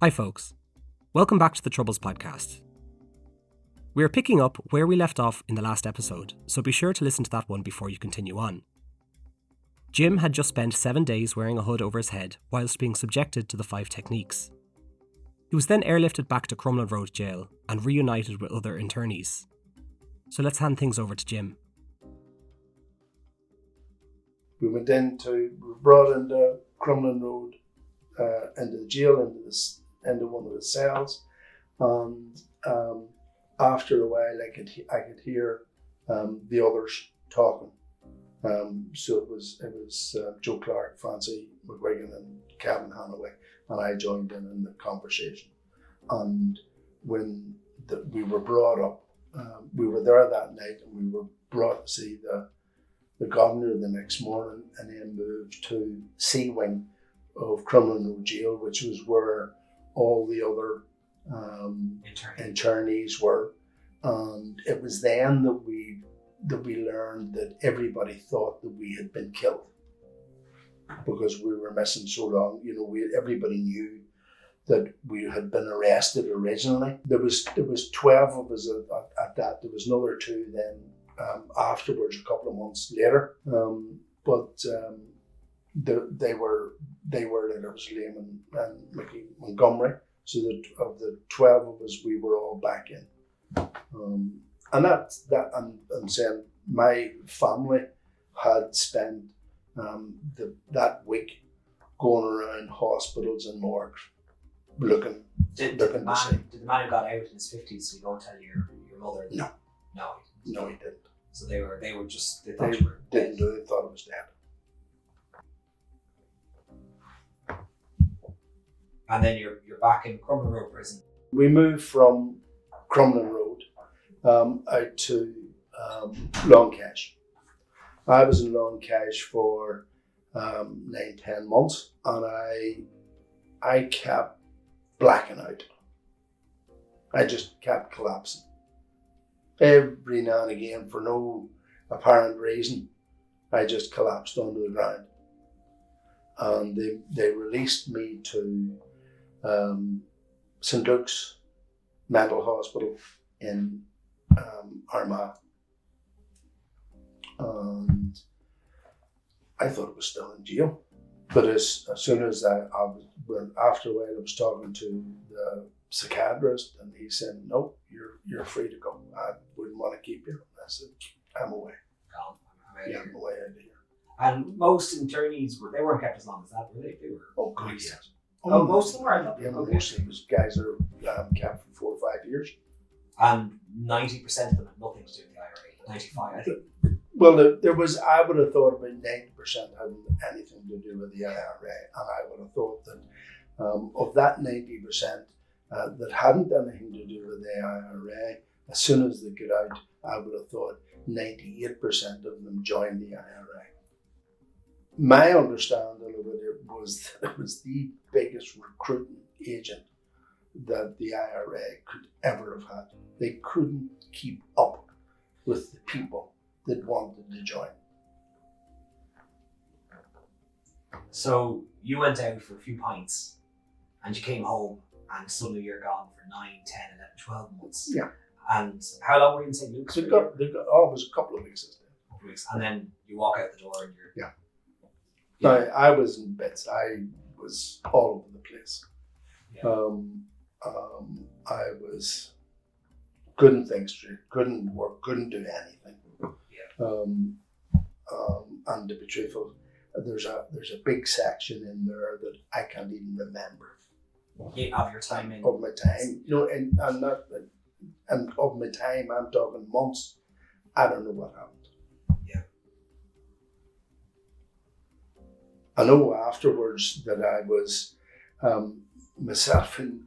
Hi folks, welcome back to the Troubles podcast. We are picking up where we left off in the last episode, so be sure to listen to that one before you continue on. Jim had just spent 7 days wearing a hood over his head whilst being subjected to the 5 techniques. He was then airlifted back to Crumlin Road Jail and reunited with other internees. So let's hand things over to Jim. We were brought into Crumlin Road, into the jail, into one of the cells, and after a while I could hear the others talking. So it was Joe Clark, Francie McGuigan and Kevin Hanaway, and I joined in the conversation. And when we were brought up, we were there that night and we were brought to see the governor the next morning, and then moved to C Wing of Crumlin Road Jail, which was where all the other internees were. And it was then that we learned that everybody thought that we had been killed because we were missing so long. You know, everybody knew that we had been arrested originally. There was 12 of us at that. There was another 2 then afterwards, a couple of months later. They were there was Liam and Mickey Montgomery. So that of the 12 of us, we were all back in. And I'm saying my family had spent that week going around hospitals and morgues looking Did to the see. man who got out in his 50s, so you don't tell your mother? No. No, He didn't. So they thought They you were didn't do it. They thought it was dead. And then you're back in Crumlin Road prison. We moved from Crumlin Road out to Long Cash. I was in Long Cash for 9-10 months, and I kept blacking out. I just kept collapsing. Every now and again, for no apparent reason, I just collapsed onto the ground. And they released me to St. Luke's Mental Hospital in Armagh. And I thought it was still in jail. But as soon as after a while, I was talking to the psychiatrist, and he said, "No, you're free to go. I wouldn't want to keep you." I said, "I'm away. I'm away out of here." And most internees weren't kept as long as that, were they? They were. Oh, God, yes. Oh, most of them were. Yeah, Okay. most of these guys are kept for 4 or 5 years. And 90% of them had nothing to do with the IRA. 95, I think. Well, there was. I would have thought about 90% hadn't anything to do with the IRA, and I would have thought that of that 90% that hadn't anything to do with the IRA, as soon as they got out, I would have thought 98% of them joined the IRA. My understanding of it was that it was the biggest recruiting agent that the IRA could ever have had. They couldn't keep up with the people that wanted to join. So you went out for a few pints and you came home and suddenly you're gone for 9, 10, 11, 12 months. Yeah. And how long were you in St. Luke's? It was a couple of weeks. And then you walk out the door and you're... Yeah. No, I was in bits. I was all over the place. Yeah. Couldn't think straight, couldn't work, couldn't do anything. Yeah. And to be truthful, there's a big section in there that I can't even remember. Of your time in... Of my time. No, and of my time, I'm talking months. I don't know what happened. Yeah. I know afterwards that I was, myself and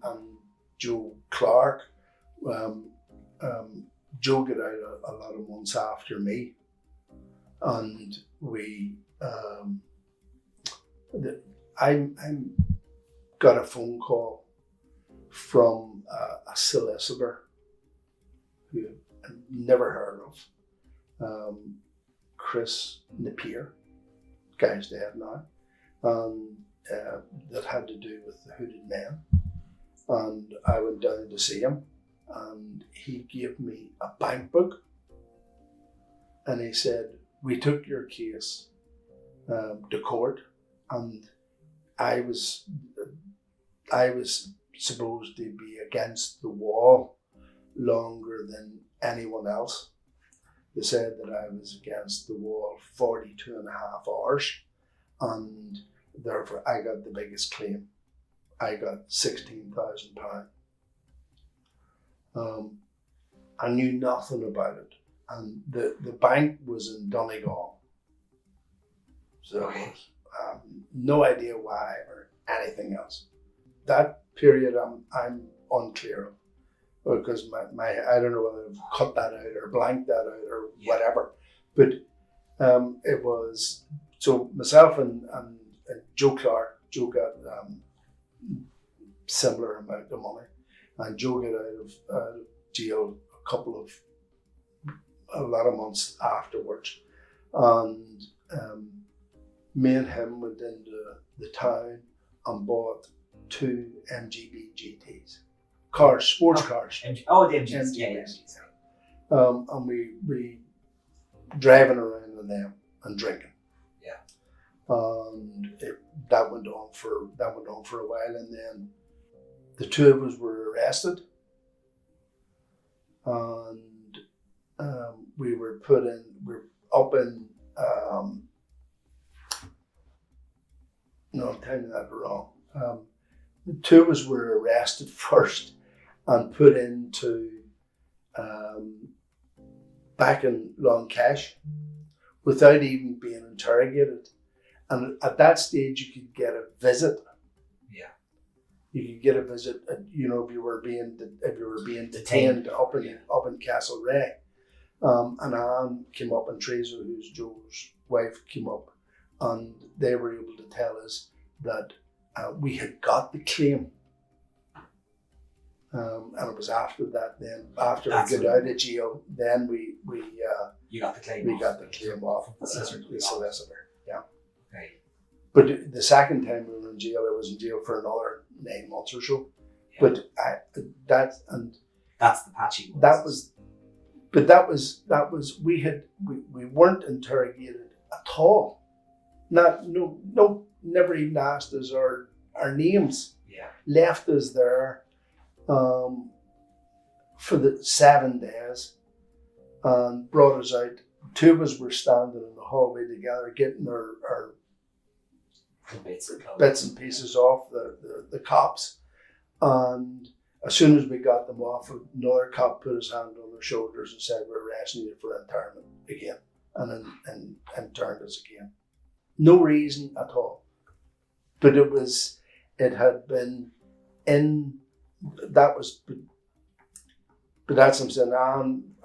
Joe Clark, Joe got out a lot of months after me, and I got a phone call from a solicitor who I'd never heard of, Chris Napier, guy's dead now, that had to do with the Hooded Men. And I went down to see him, and he gave me a bank book, and he said, we took your case to court, and I was supposed to be against the wall longer than anyone else. They said that I was against the wall 42 and a half hours, and therefore I got the biggest claim. I got £16,000. I knew nothing about it, and the bank was in Donegal, so no idea why or anything else. That period I'm unclear of, because my I don't know whether I've cut that out or blanked that out or whatever, but it was, so myself and Joe Clark. Joe got similar amount of money, and Joe got out of jail a lot of months afterwards, and me and him went into the town and bought 2 MGB GTs, cars, sports cars. The MGBs. MGBs. And we driving around in them and drinking. Yeah. And that went on for a while, and then the 2 of us were arrested, and we were up in. No, I'm telling you that wrong. The 2 of us were arrested first and put into back in Long Cash without even being interrogated. And at that stage, you could get a visit. Yeah, you could get a visit. If you were being detained up in Castlereagh, and Anne came up, and Teresa, who's Joe's wife, came up, and they were able to tell us that we had got the claim. And it was after that, then after we got out of jail, then you got the claim. We got the claim off the solicitor. Yeah. Okay. But the second time we were in jail, I was in jail for another 9 months or so. Yeah. But that's the patchy ones. That was we weren't interrogated at all. Never even asked us our names. Yeah. Left us there for the 7 days and brought us out. 2 of us were standing in the hallway together, getting our bits and pieces off the cops. And as soon as we got them off, another cop put his hand on their shoulders and said, we're arresting you for internment again, and interned us again. No reason at all. But it had been in, that was, but that's what I'm saying.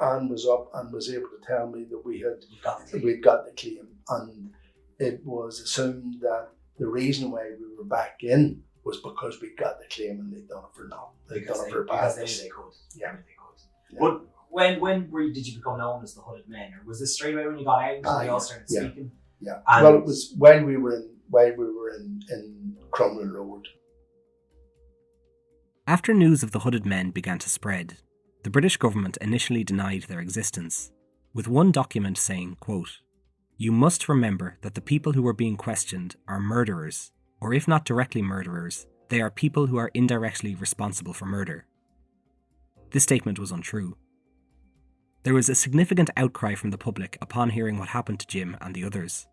Anne was up and was able to tell me that we'd got the claim, and it was assumed that the reason why we were back in was because we got the claim, and they'd done it for nothing. They'd done it for because badness. They could. Yeah. They could. Yeah. But when did you become known as the Hooded Men, or was this straight away when you got out and you all started speaking? Yeah. Well, it was while we were in Crumlin Road. After news of the Hooded Men began to spread, the British government initially denied their existence, with one document saying, quote, "You must remember that the people who are being questioned are murderers, or if not directly murderers, they are people who are indirectly responsible for murder." This statement was untrue. There was a significant outcry from the public upon hearing what happened to Jim and the others.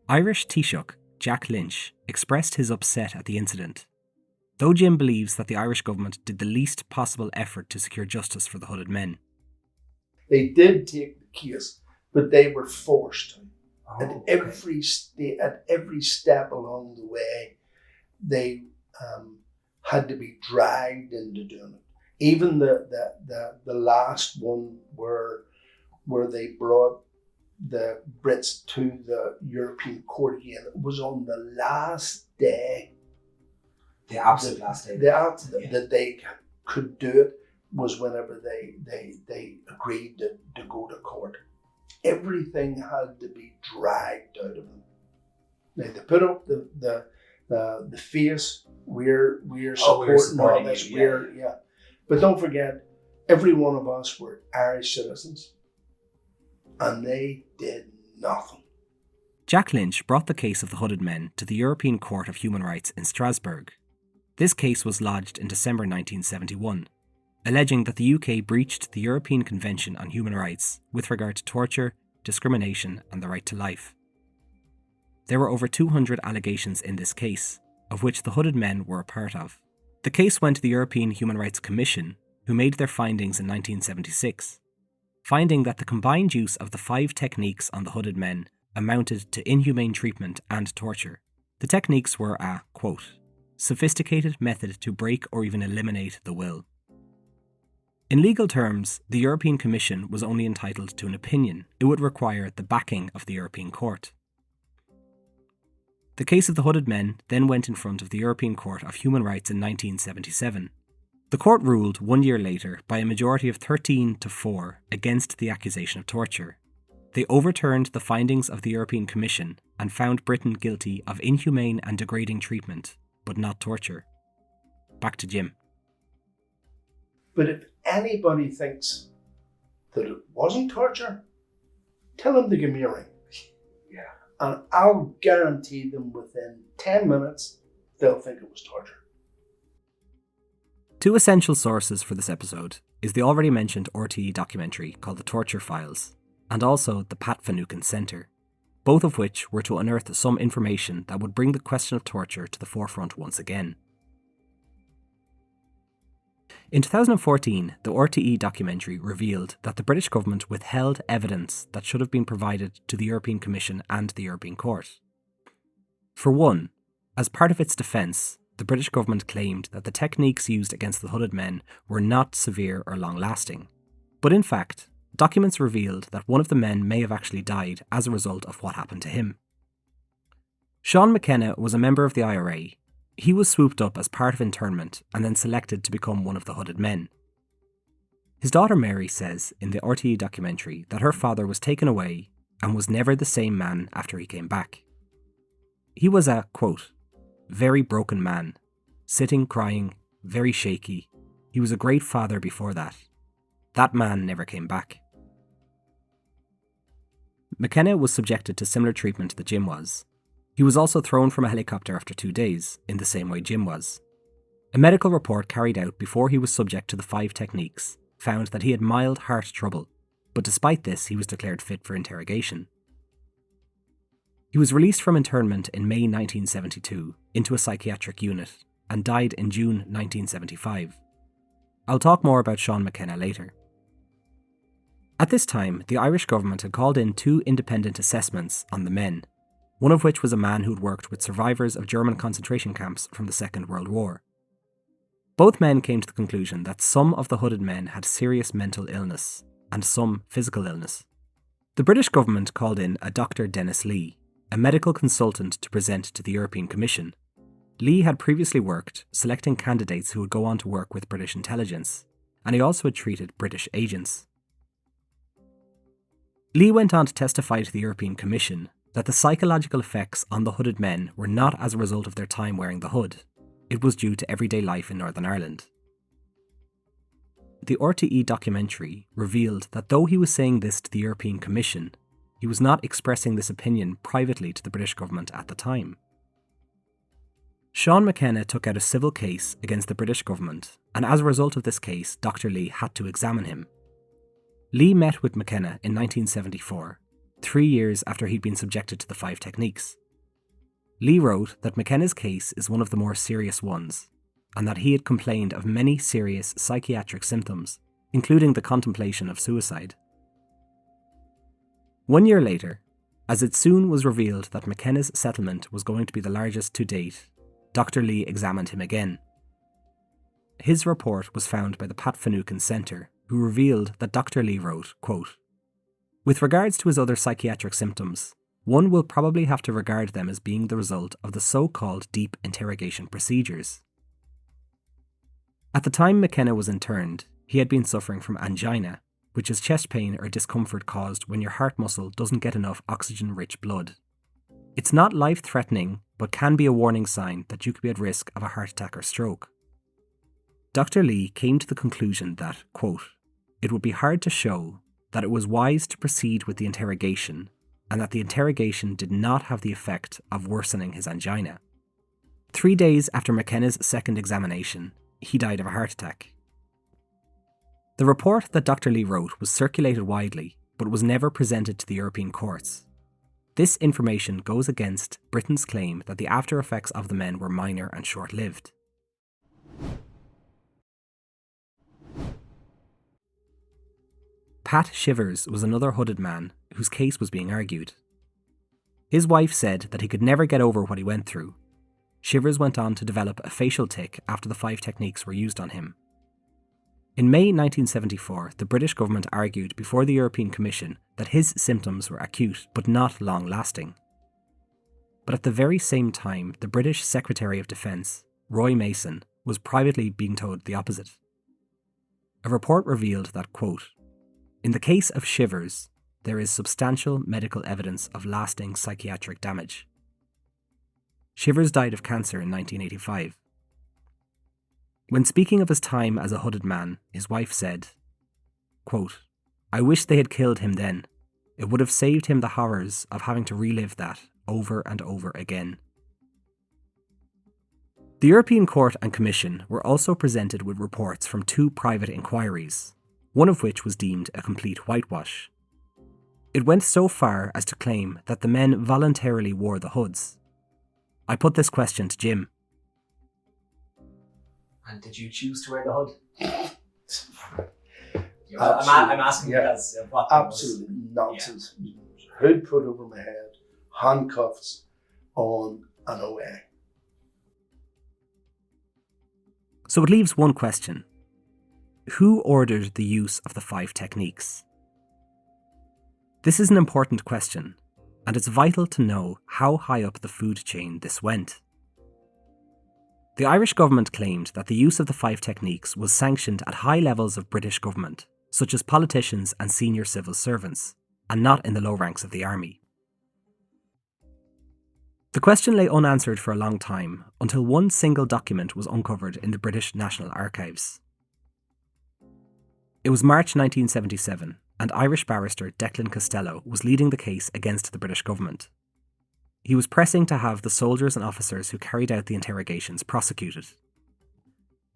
Irish Taoiseach Jack Lynch expressed his upset at the incident, though Jim believes that the Irish government did the least possible effort to secure justice for the Hooded Men. They did take the case, but they were forced to. At every step along the way, they had to be dragged into doing it. Even the last one where they brought the Brits to the European Court again, it was on the last day. The absolute last day. That they could do it was whenever they agreed to go to court. Everything had to be dragged out of them. They put up the face we're we're supporting all supporting this. you, yeah. But don't forget, every one of us were Irish citizens, and they did nothing. Jack Lynch brought the case of the Hooded Men to the European Court of Human Rights in Strasbourg. This case was lodged in December 1971, alleging that the UK breached the European Convention on Human Rights with regard to torture, discrimination, and the right to life. There were over 200 allegations in this case, of which the Hooded Men were a part of. The case went to the European Human Rights Commission, who made their findings in 1976, finding that the combined use of the 5 techniques on the Hooded Men amounted to inhumane treatment and torture. The techniques were a, quote, sophisticated method to break or even eliminate the will. In legal terms, the European Commission was only entitled to an opinion. It would require the backing of the European Court. The case of the Hooded Men then went in front of the European Court of Human Rights in 1977. The court ruled 1 year later by a majority of 13-4 against the accusation of torture. They overturned the findings of the European Commission and found Britain guilty of inhumane and degrading treatment, but not torture. Back to Jim. But if anybody thinks that it wasn't torture, tell them to give me a ring. Yeah. And I'll guarantee them within 10 minutes, they'll think it was torture. 2 essential sources for this episode is the already mentioned RTE documentary called The Torture Files, and also the Pat Finucane Centre, both of which were to unearth some information that would bring the question of torture to the forefront once again. In 2014, the RTE documentary revealed that the British government withheld evidence that should have been provided to the European Commission and the European Court. For one, as part of its defence, the British government claimed that the techniques used against the Hooded Men were not severe or long-lasting. But in fact, documents revealed that one of the men may have actually died as a result of what happened to him. Sean McKenna was a member of the IRA. He was swooped up as part of internment and then selected to become one of the Hooded Men. His daughter Mary says in the RTE documentary that her father was taken away and was never the same man after he came back. He was a, quote, very broken man, sitting crying, very shaky. He was a great father before that. That man never came back. McKenna was subjected to similar treatment that Jim was. He was also thrown from a helicopter after 2 days, in the same way Jim was. A medical report carried out before he was subject to the 5 techniques found that he had mild heart trouble, but despite this he was declared fit for interrogation. He was released from internment in May 1972 into a psychiatric unit and died in June 1975. I'll talk more about Sean McKenna later. At this time, the Irish government had called in 2 independent assessments on the men, one of which was a man who'd worked with survivors of German concentration camps from the Second World War. Both men came to the conclusion that some of the Hooded Men had serious mental illness and some physical illness. The British government called in a Dr. Dennis Lee, a medical consultant, to present to the European Commission. Lee had previously worked selecting candidates who would go on to work with British intelligence, and he also had treated British agents. Lee went on to testify to the European Commission that the psychological effects on the Hooded Men were not as a result of their time wearing the hood. It was due to everyday life in Northern Ireland. The RTE documentary revealed that though he was saying this to the European Commission, he was not expressing this opinion privately to the British government at the time. Sean McKenna took out a civil case against the British government, and as a result of this case, Dr. Lee had to examine him. Lee met with McKenna in 1974, 3 years after he'd been subjected to the 5 techniques. Lee wrote that McKenna's case is one of the more serious ones, and that he had complained of many serious psychiatric symptoms, including the contemplation of suicide. 1 year later, as it soon was revealed that McKenna's settlement was going to be the largest to date, Dr. Lee examined him again. His report was found by the Pat Finucane Centre, who revealed that Dr. Lee wrote, quote, with regards to his other psychiatric symptoms, one will probably have to regard them as being the result of the so-called deep interrogation procedures. At the time McKenna was interned, he had been suffering from angina, which is chest pain or discomfort caused when your heart muscle doesn't get enough oxygen-rich blood. It's not life-threatening, but can be a warning sign that you could be at risk of a heart attack or stroke. Dr. Lee came to the conclusion that, quote, it would be hard to show that it was wise to proceed with the interrogation and that the interrogation did not have the effect of worsening his angina. 3 days after McKenna's second examination, he died of a heart attack. The report that Dr. Lee wrote was circulated widely, but was never presented to the European courts. This information goes against Britain's claim that the after effects of the men were minor and short-lived. Pat Shivers was another hooded man whose case was being argued. His wife said that he could never get over what he went through. Shivers went on to develop a facial tic after the 5 techniques were used on him. In May 1974, the British government argued before the European Commission that his symptoms were acute but not long-lasting. But at the very same time, the British Secretary of Defence, Roy Mason, was privately being told the opposite. A report revealed that, quote, in the case of Shivers, there is substantial medical evidence of lasting psychiatric damage. Shivers died of cancer in 1985. When speaking of his time as a hooded man, his wife said, quote, I wish they had killed him then. It would have saved him the horrors of having to relive that over and over again. The European Court and Commission were also presented with reports from 2 private inquiries, one of which was deemed a complete whitewash. It went so far as to claim that the men voluntarily wore the hoods. I put this question to Jim. And did you choose to wear the hood? I'm asking because of what absolutely nonsense. Yeah. Hood put over my head, handcuffs on and away. So it leaves one question. Who ordered the use of the 5 techniques? This is an important question, and it's vital to know how high up the food chain this went. The Irish government claimed that the use of the 5 techniques was sanctioned at high levels of British government, such as politicians and senior civil servants, and not in the low ranks of the army. The question lay unanswered for a long time, until one single document was uncovered in the British National Archives. It was March 1977, and Irish barrister Declan Costello was leading the case against the British government. He was pressing to have the soldiers and officers who carried out the interrogations prosecuted.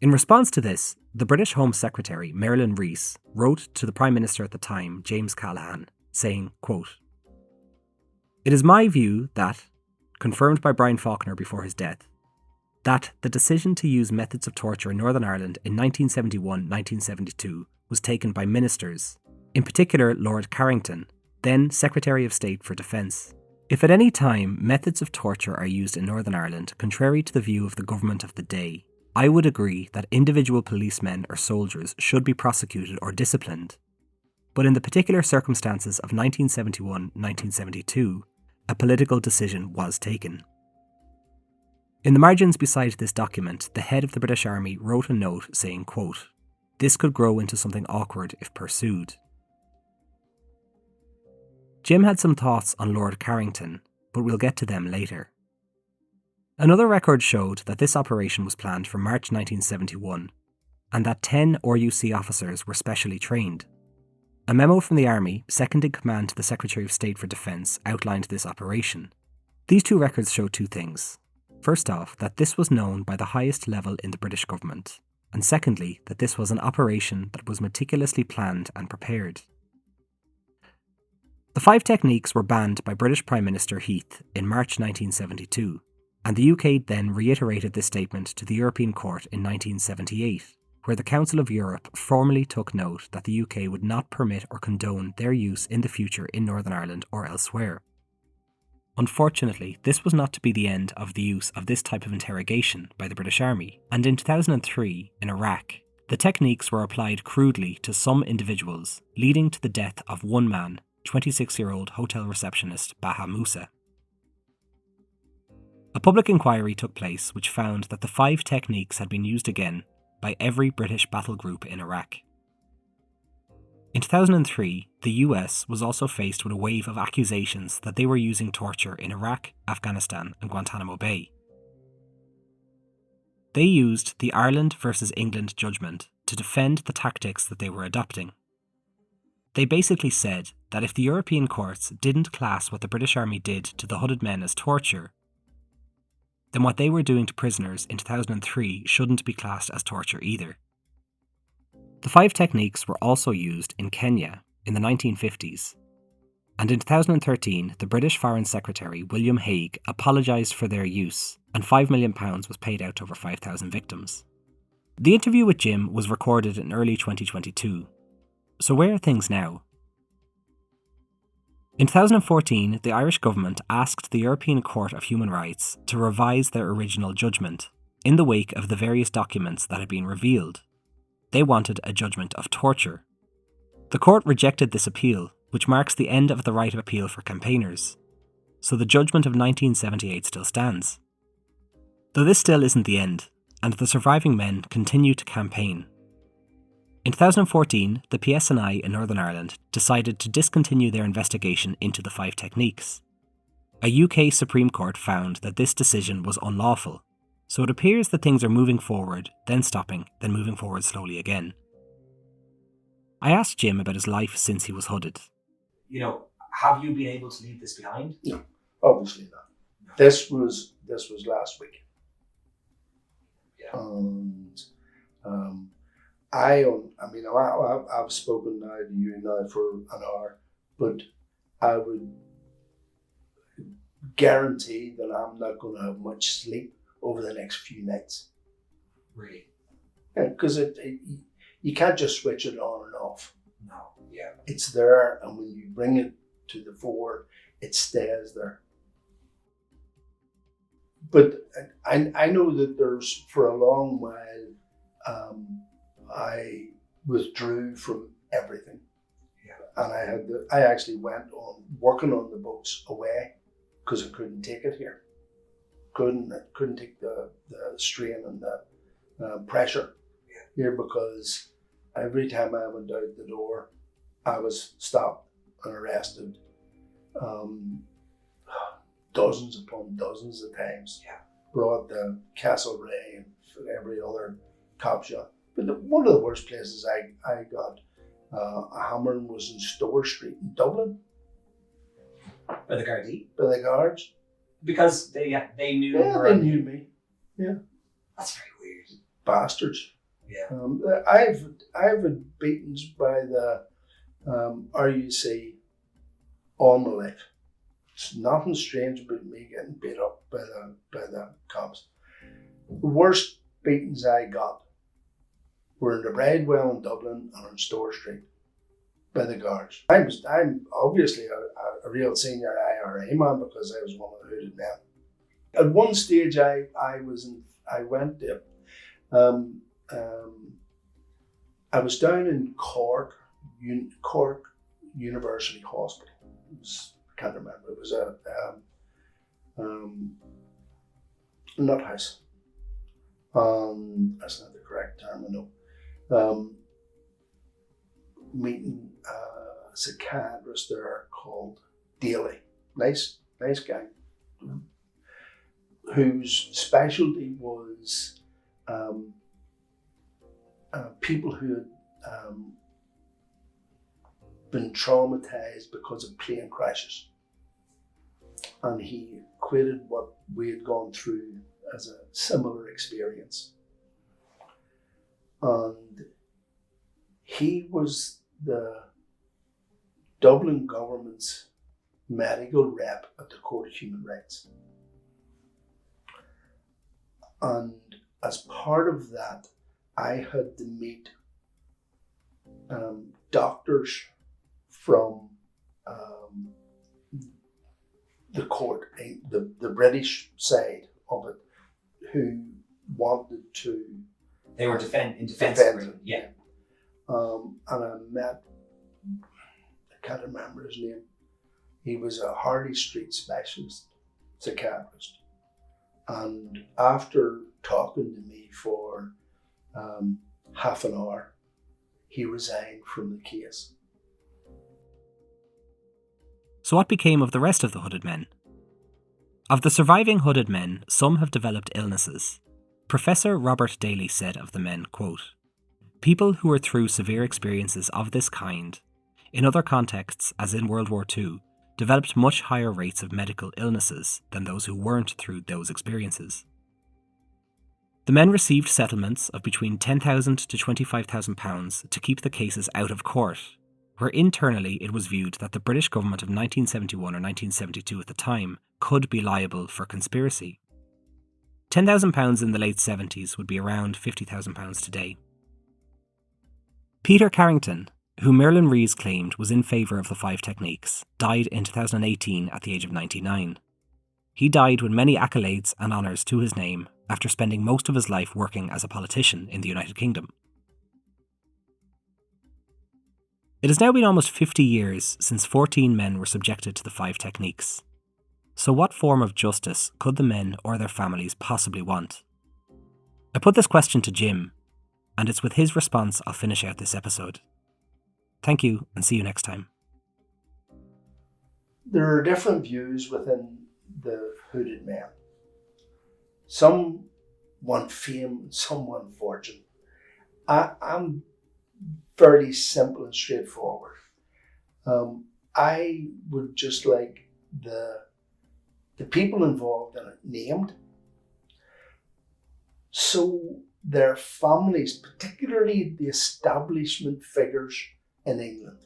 In response to this, the British Home Secretary, Marilyn Rees, wrote to the Prime Minister at the time, James Callaghan, saying, quote, it is my view that, confirmed by Brian Faulkner before his death, that the decision to use methods of torture in Northern Ireland in 1971-1972 was taken by ministers, in particular Lord Carrington, then Secretary of State for Defence. If at any time methods of torture are used in Northern Ireland contrary to the view of the government of the day, I would agree that individual policemen or soldiers should be prosecuted or disciplined. But in the particular circumstances of 1971-1972, a political decision was taken. In the margins beside this document, the head of the British Army wrote a note saying, quote, this could grow into something awkward if pursued. Jim had some thoughts on Lord Carrington, but we'll get to them later. Another record showed that this operation was planned for March 1971, and that 10 RUC officers were specially trained. A memo from the Army, second in command to the Secretary of State for Defence, outlined this operation. These 2 records show 2 things. First off, that this was known by the highest level in the British government, and secondly, that this was an operation that was meticulously planned and prepared. The 5 techniques were banned by British Prime Minister Heath in March 1972, and the UK then reiterated this statement to the European Court in 1978, where the Council of Europe formally took note that the UK would not permit or condone their use in the future in Northern Ireland or elsewhere. Unfortunately, this was not to be the end of the use of this type of interrogation by the British Army, and in 2003, in Iraq, the techniques were applied crudely to some individuals, leading to the death of one man, 26-year-old hotel receptionist Baha Musa. A public inquiry took place which found that the 5 techniques had been used again by every British battle group in Iraq. In 2003, the US was also faced with a wave of accusations that they were using torture in Iraq, Afghanistan, and Guantanamo Bay. They used the Ireland versus England judgment to defend the tactics that they were adopting. They basically said that if the European courts didn't class what the British Army did to the hooded men as torture, then what they were doing to prisoners in 2003 shouldn't be classed as torture either. The 5 techniques were also used in Kenya in the 1950s, and in 2013 the British Foreign Secretary William Hague apologised for their use, and £5 million was paid out to over 5,000 victims. The interview with Jim was recorded in early 2022. So where are things now? In 2014, the Irish government asked the European Court of Human Rights to revise their original judgment in the wake of the various documents that had been revealed. They wanted a judgment of torture. The court rejected this appeal, which marks the end of the right of appeal for campaigners. So the judgment of 1978 still stands. Though this still isn't the end, and the surviving men continue to campaign. In 2014, the PSNI in Northern Ireland decided to discontinue their investigation into the 5 techniques. A UK Supreme Court found that this decision was unlawful, so it appears that things are moving forward, then stopping, then moving forward slowly again. I asked Jim about his life since he was hooded. Have you been able to leave this behind? No, obviously not. No. This was last week. Yeah. And I've spoken now to you now for an hour, but I would guarantee that I'm not going to have much sleep over the next few nights. Really? Yeah, because you can't just switch it on and off. No, yeah. It's there, and when you bring it to the fore, it stays there. But I know that there's, for a long while, I withdrew from everything. Yeah. And I actually went on working on the boats away because I couldn't take it here. Couldn't take the strain and the pressure here, because every time I went out the door, I was stopped and arrested dozens upon dozens of times. Yeah. Brought to Castlereagh and every other cop shop. But one of the worst places I got a hammering was in Store Street in Dublin. By the Gardaí? By the guards. Because they knew. Yeah, they knew me. Yeah. That's very weird. Bastards. Yeah. I've had beatings by the RUC all my life. It's nothing strange about me getting beat up by the cops. The worst beatings I got were in the Bridewell in Dublin and on Store Street by the guards. I'm obviously a real senior IRA man because I was one of the hooded men. At one stage, I was down in Cork University Hospital. I can't remember. It was a nut house. That's not the correct term, I know. Meeting a psychiatrist there called Daly. Nice guy. Whose specialty was people who had been traumatized because of plane crashes. And he equated what we had gone through as a similar experience. And he was the Dublin government's medical rep at the Court of Human Rights. And as part of that, I had to meet doctors from the court, the British side of it, who wanted to. They were in defense of Britain. Yeah. And I met, I can't remember his name. He was a Harley Street specialist psychiatrist. And after talking to me for half an hour, he resigned from the case So what became of the rest of the hooded men? Of the surviving hooded men, some have developed illnesses. Professor Robert Daly said of the men, quote, "People who are through severe experiences of this kind, in other contexts, as in World War II, developed much higher rates of medical illnesses than those who weren't through those experiences." The men received settlements of between £10,000 to £25,000 to keep the cases out of court, where internally it was viewed that the British government of 1971 or 1972 at the time could be liable for conspiracy. £10,000 in the late 70s would be around £50,000 today. Peter Carrington, who Merlin Rees claimed was in favour of the 5 techniques, died in 2018 at the age of 99. He died with many accolades and honours to his name after spending most of his life working as a politician in the United Kingdom. It has now been almost 50 years since 14 men were subjected to the 5 techniques. So what form of justice could the men or their families possibly want? I put this question to Jim, and it's with his response I'll finish out this episode. Thank you, and see you next time. There are different views within the hooded men. Some want fame, some want fortune. I'm fairly simple and straightforward. I would just like the people involved in it named, so their families, particularly the establishment figures in England,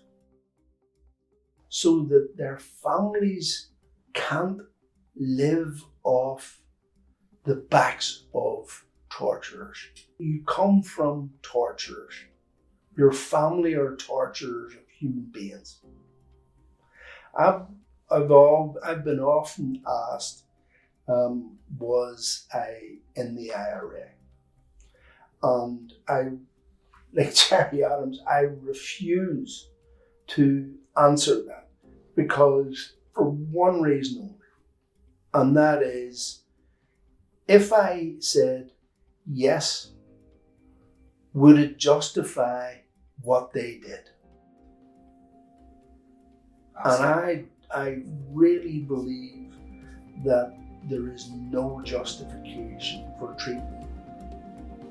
so that their families can't live off the backs of torturers. You come from torturers. Your family are torturers of human beings. I've been often asked, was I in the IRA? And I, like Jerry Adams, I refuse to answer that, because for one reason only, and that is, if I said yes, would it justify what they did? And I really believe that there is no justification for treating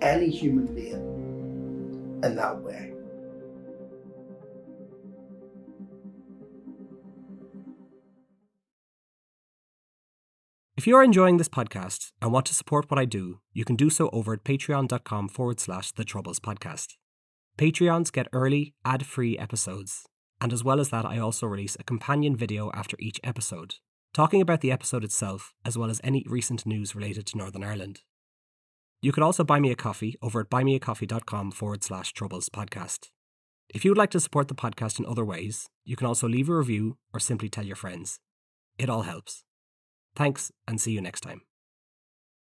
any human being in that way. If you're enjoying this podcast and want to support what I do, you can do so over at patreon.com/The Troubles Podcast. Patreons get early, ad-free episodes. And as well as that, I also release a companion video after each episode, talking about the episode itself, as well as any recent news related to Northern Ireland. You can also buy me a coffee over at buymeacoffee.com/Troubles Podcast. If you would like to support the podcast in other ways, you can also leave a review or simply tell your friends. It all helps. Thanks, and see you next time.